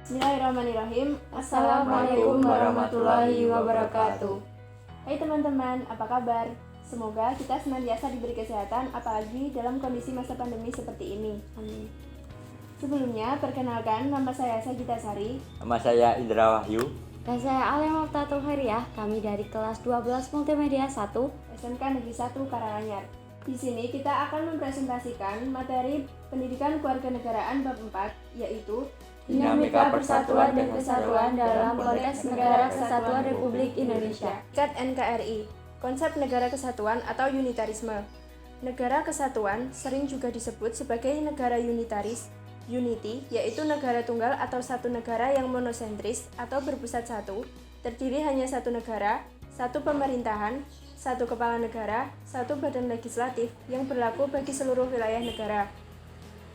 Bismillahirrahmanirrahim. Assalamualaikum warahmatullahi wabarakatuh. Hai teman-teman, apa kabar? Semoga kita senantiasa diberi kesehatan, apalagi dalam kondisi masa pandemi seperti ini. Amin. Sebelumnya, perkenalkan, nama saya Sagita Sari. Nama saya Indra Wahyu. Dan saya Alia Maftatul Heriah, kami dari kelas 12 Multimedia 1 SMK Negeri 1 Karanganyar. Di sini kita akan mempresentasikan materi pendidikan kewarganegaraan bab 4, yaitu Dinamika Persatuan dan Kesatuan dalam konteks Negara Kesatuan Republik Indonesia. CAT NKRI, konsep negara kesatuan atau unitarisme. Negara kesatuan sering juga disebut sebagai negara unitaris, unity, yaitu negara tunggal atau satu negara yang monosentris atau berpusat satu, terdiri hanya satu negara, satu pemerintahan, satu kepala negara, satu badan legislatif yang berlaku bagi seluruh wilayah negara.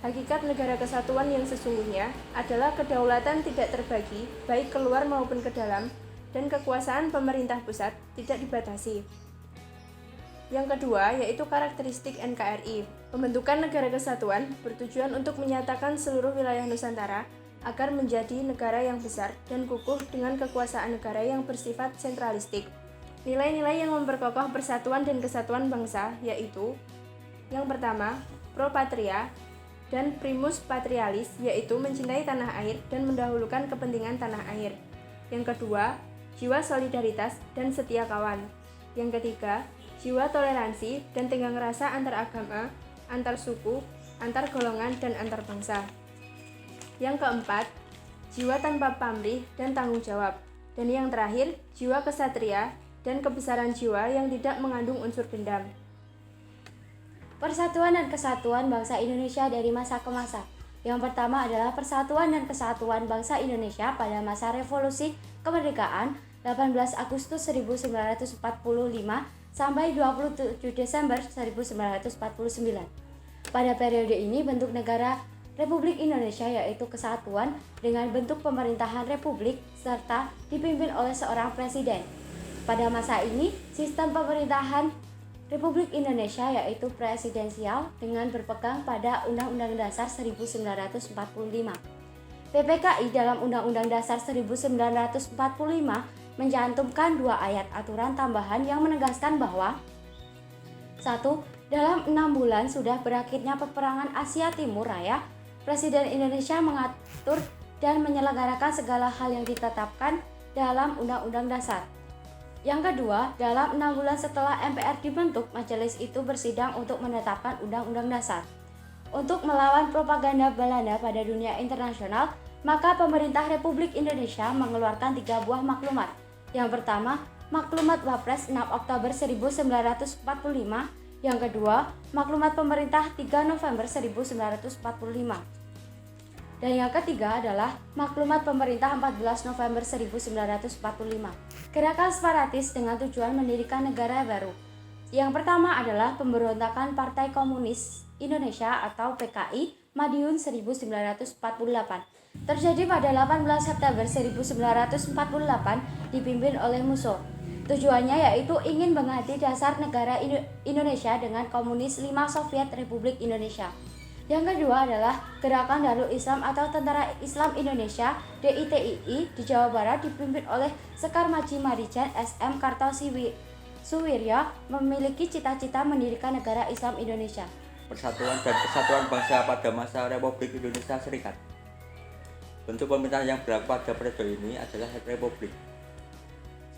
Hakikat negara kesatuan yang sesungguhnya adalah kedaulatan tidak terbagi, baik keluar maupun ke dalam, dan kekuasaan pemerintah pusat tidak dibatasi. Yang kedua, yaitu karakteristik NKRI. Pembentukan negara kesatuan bertujuan untuk menyatakan seluruh wilayah Nusantara agar menjadi negara yang besar dan kukuh dengan kekuasaan negara yang bersifat sentralistik. Nilai-nilai yang memperkokoh persatuan dan kesatuan bangsa yaitu: yang pertama, pro patria dan primus patrialis, yaitu mencintai tanah air dan mendahulukan kepentingan tanah air. Yang kedua, jiwa solidaritas dan setia kawan. Yang ketiga, jiwa toleransi dan tenggang rasa antar agama, antar suku, antar golongan, dan antar bangsa. Yang keempat, jiwa tanpa pamrih dan tanggung jawab. Dan yang terakhir, jiwa kesatria dan kebesaran jiwa yang tidak mengandung unsur dendam. Persatuan dan Kesatuan Bangsa Indonesia dari masa ke masa. Yang pertama adalah Persatuan dan Kesatuan Bangsa Indonesia pada masa Revolusi Kemerdekaan 18 Agustus 1945 sampai 27 Desember 1949. Pada periode ini bentuk negara Republik Indonesia yaitu kesatuan dengan bentuk pemerintahan republik serta dipimpin oleh seorang presiden. Pada masa ini sistem pemerintahan Republik Indonesia yaitu presidensial dengan berpegang pada Undang-Undang Dasar 1945. PPKI dalam Undang-Undang Dasar 1945 mencantumkan 2 ayat aturan tambahan yang menegaskan bahwa 1. Dalam 6 bulan sudah berakhirnya peperangan Asia Timur Raya, Presiden Indonesia mengatur dan menyelenggarakan segala hal yang ditetapkan dalam Undang-Undang Dasar. Yang kedua, dalam 6 bulan setelah MPR dibentuk, majelis itu bersidang untuk menetapkan Undang-Undang Dasar. Untuk melawan propaganda Belanda pada dunia internasional, maka pemerintah Republik Indonesia mengeluarkan 3 buah maklumat. Yang pertama, Maklumat Wapres 6 Oktober 1945. Yang kedua, Maklumat Pemerintah 3 November 1945. Dan yang ketiga adalah Maklumat Pemerintah 14 November 1945. Gerakan separatis dengan tujuan mendirikan negara baru. Yang pertama adalah pemberontakan Partai Komunis Indonesia atau PKI Madiun 1948. Terjadi pada 18 September 1948 dipimpin oleh Musso. Tujuannya yaitu ingin mengganti dasar negara Indonesia dengan Komunis 5 Soviet Republik Indonesia. Yang kedua adalah Gerakan Darul Islam atau Tentara Islam Indonesia DITII di Jawa Barat dipimpin oleh Sekar Maji Marijan SM Kartosuwiryo memiliki cita-cita mendirikan negara Islam Indonesia. Persatuan dan Kesatuan Bangsa pada masa Republik Indonesia Serikat. Bentuk pemerintahan yang berlaku pada periode ini adalah republik.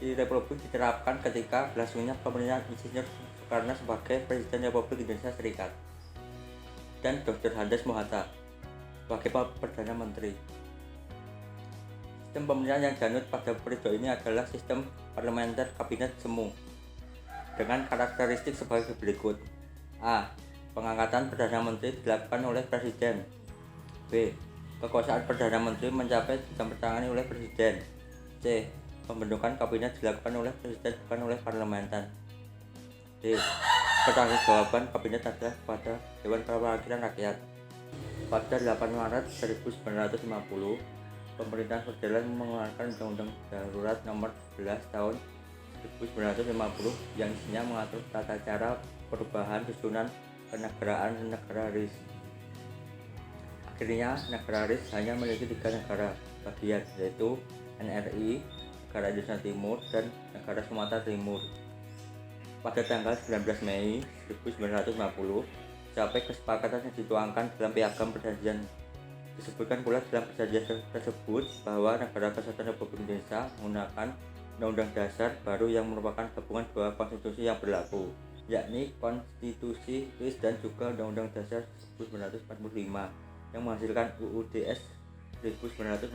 Si republik diterapkan ketika berlangsungnya pemerintahan Insinyur Soekarno sebagai Presiden Republik Indonesia Serikat dan Dr. Andes Mohatta sebagai Perdana Menteri. Sistem pemerintahan yang dianut pada periode ini adalah sistem parlementer kabinet semu dengan karakteristik sebagai berikut. A. Pengangkatan Perdana Menteri dilakukan oleh Presiden. B. Kekuasaan Perdana Menteri mencapai ditandatangani oleh Presiden. C. Pembentukan kabinet dilakukan oleh Presiden bukan oleh parlementer. D. Pertanggungjawaban kabinet adalah kepada Dewan Perwakilan Rakyat. Pada 8 Maret 1950, pemerintahan federal mengeluarkan Undang-Undang Darurat Nomor 11 Tahun 1950 yang isinya mengatur tata cara perubahan susunan kenegaraan negara RIS. Akhirnya, negara RIS hanya memiliki 3 negara, bagian, yaitu NRI, Negara Indonesia Timur, dan Negara Sumatera Timur. Pada tanggal 19 Mei 1950, sampai kesepakatan yang dituangkan dalam Piagam Perjanjian. Disebutkan pula dalam perjanjian tersebut bahwa Negara Kesatuan Republik Indonesia menggunakan Undang-Undang Dasar baru yang merupakan gabungan dua konstitusi yang berlaku, yakni Konstitusi Inggris dan juga Undang-Undang Dasar 1945 yang menghasilkan UUDS 1950.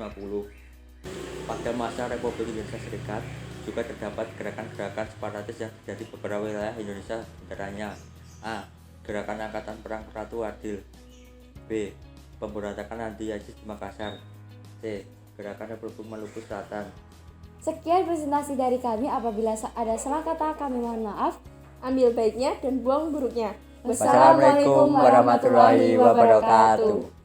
Pada masa Republik Indonesia Serikat juga terdapat gerakan-gerakan separatis yang terjadi di beberapa wilayah Indonesia, antaranya A. Gerakan Angkatan Perang Ratu Adil, B. Pemberontakan anti-ISIS di Makassar, C. Gerakan Republik Maluku Selatan. Sekian presentasi dari kami. Apabila ada salah kata, kami mohon maaf. Ambil baiknya dan buang buruknya. Wassalamualaikum warahmatullahi wabarakatuh.